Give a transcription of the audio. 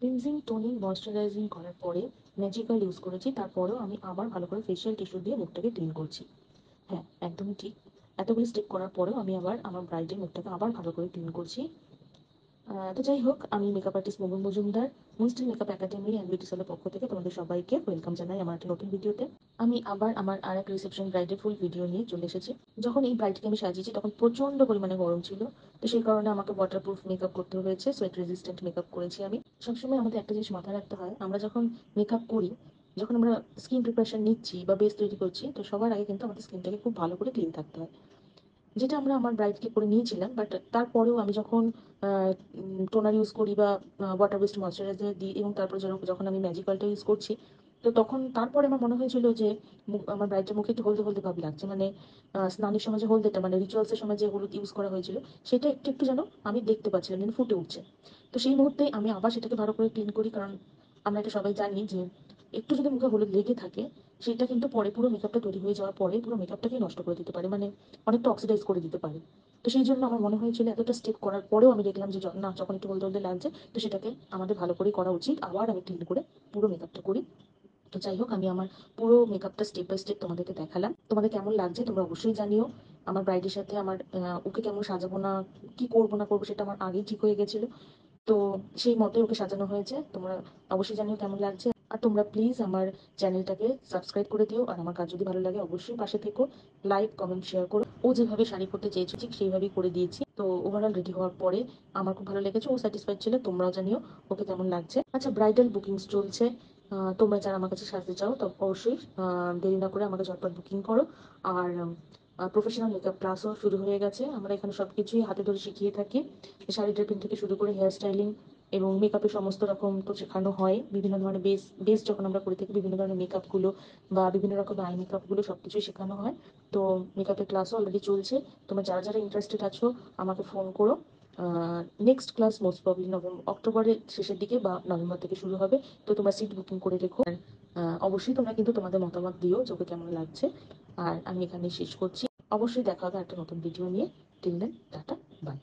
Cleansing toning moisturising করার পরে magic oil use করেছি, তারপরেও আমি আবার ভালো করে ফেশিয়াল টিস্যু দিয়ে মুখটাকে ক্লিন করছি। হ্যাঁ, একদমই ঠিক। এতগুলো স্টেপ করার পরেও আমি আবার আমার ব্রাইডের মুখটাকে আবার ভালো করে ক্লিন করছি। তো যাই হোক, আমি makeup artist Momo Majumdar, Moonstyle makeup academy and beauty সেলের পক্ষ থেকে তোমাদের সবাইকে ওয়েলকাম জানাই আমার একটা নতুন ভিডিওতে। আমি আবার আমার আর এক রিসেপশন ব্রাইডের ফুল ভিডিও নিয়ে চলে এসেছি। যখন এই ব্রাইডকে আমি সাজিয়েছি তখন প্রচন্ড পরিমাণে গরম ছিল, তো সেই কারণে আমাকে ওয়াটারপ্রুফ মেকআপ করতে হয়েছে, সোয়েট রেজিস্ট্যান্ট মেকআপ করেছি আমি। সবসময় আমাদের একটা জিনিস মাথায় রাখতে হয়, আমরা যখন মেকআপ করি, যখন আমরা স্কিন প্রিপারেশন নিচ্ছি বা বেস তৈরি করছি, তো সবার আগে কিন্তু আমাদের স্কিনটাকে খুব ভালো করে ক্লিন থাকতে হয়, যেটা আমরা আমার ব্রাইডকে করে নিয়েছিলাম। বাট তারপরেও আমি যখন টোনার ইউজ করি বা ওয়াটার বেসড ময়শ্চারাইজার দিই, এবং তারপরে যখন আমি ম্যাজিক অয়েলটা ইউজ করছি, তো তখন তারপরে আমার মনে হয়েছিল যে আমার ব্রাইডের মুখে একটু হলদে হলদে ভাব লাগছে, মানে স্নানের সময় যে হলদেটা, মানে রিচুয়ালসের সময় যে হলুদ ইউজ করা হয়েছিল, সেটা একটু একটু যেন আমি দেখতে পাচ্ছিলাম, যেন ফুটে উঠছে। তো সেই মুহূর্তে আমি আবার সেটাকে ভালো করে ক্লিন করি, কারণ আমরা এটা সবাই জানি যে একটু যদি মুখে হলুদ লেগে থাকে, সেটা কিন্তু পরে পুরো মেকআপটা তৈরি হয়ে যাওয়ার পরে পুরো মেকআপটাকে নষ্ট করে দিতে পারে, মানে অনেকটা অক্সিডাইজ করে দিতে পারে। তো সেই জন্য আমার মনে হয়েছিল এতটা স্টেপ করার পরেও আমি দেখলাম যে না, যখন একটু হলদে হলদে লাগছে, তো সেটাকে আমাদের ভালো করে করা উচিত, আবার আমি ক্লিন করে পুরো মেকআপটা করি। তো যাই হোক, আমি আমার পুরো মেকআপটা স্টেপ বাই স্টেপ তোমাদেরকে দেখালাম। তোমাদের কেমন লাগছে তোমরা অবশ্যই জানিও। আমার ব্রাইডের সাথে আমার ওকে কেমন সাজাবো না কি করবো না করবো সেটা আমার আগেই ঠিক হয়ে গেছিল। তো সেই মতে ওকে সাজানো হয়েছে, তোমরা অবশ্যই জানিও কেমন লাগছে। আর তোমরা প্লিজ আমার চ্যানেলটাকে সাবস্ক্রাইব করে দিও, আর আমার কাজ যদি ভালো লাগে অবশ্যই পাশে থেকো, লাইক কমেন্ট শেয়ার করো। ও যেভাবে শাড়ি পরতে চেয়েছে ঠিক সেইভাবেই করে দিয়েছি। তো ওভারঅল রেডি হওয়ার পরে আমার খুব ভালো লেগেছে, ও স্যাটিসফাইড ছিল। তোমরাও জানিও ওকে কেমন লাগছে। আচ্ছা, ব্রাইডাল বুকিংস চলছে। তোমরা যারা আমার কাছে সাজতে চাও তো অবশ্যই দেরি না করে আমাকে ঝটপট বুকিং করো। আর প্রফেশনাল মেকআপ ক্লাসও শুরু হয়ে গেছে। আমরা এখানে সবকিছুই হাতে ধরে শিখিয়ে থাকি, শাড়ি ড্রেপিং থেকে শুরু করে হেয়ার স্টাইলিং এবং মেকআপের সমস্ত রকম তো শেখানো হয়। বিভিন্ন ধরনের বেস বেস যখন আমরা করে থাকি, বিভিন্ন ধরনের মেকআপগুলো বা বিভিন্ন রকমের আই মেকআপগুলো সবকিছুই শেখানো হয়। তো মেকআপের ক্লাসও অলরেডি চলছে। তোমরা যারা যারা ইন্টারেস্টেড আছো আমাকে ফোন করো। নেক্সট ক্লাস মোস্ট প্রবলি অক্টোবরের শেষের দিকে বা নভেম্বর থেকে শুরু হবে। তো তোমরা সিট বুকিং করে রেখো। অবশ্যই তোমরা কিন্তু তোমাদের মতামত দিও যে ওকে কেমন লাগছে। আর আমি এখানে শেষ করছি। অবশ্যই দেখা হবে একটা নতুন ভিডিও নিয়ে। Till then, tata, by.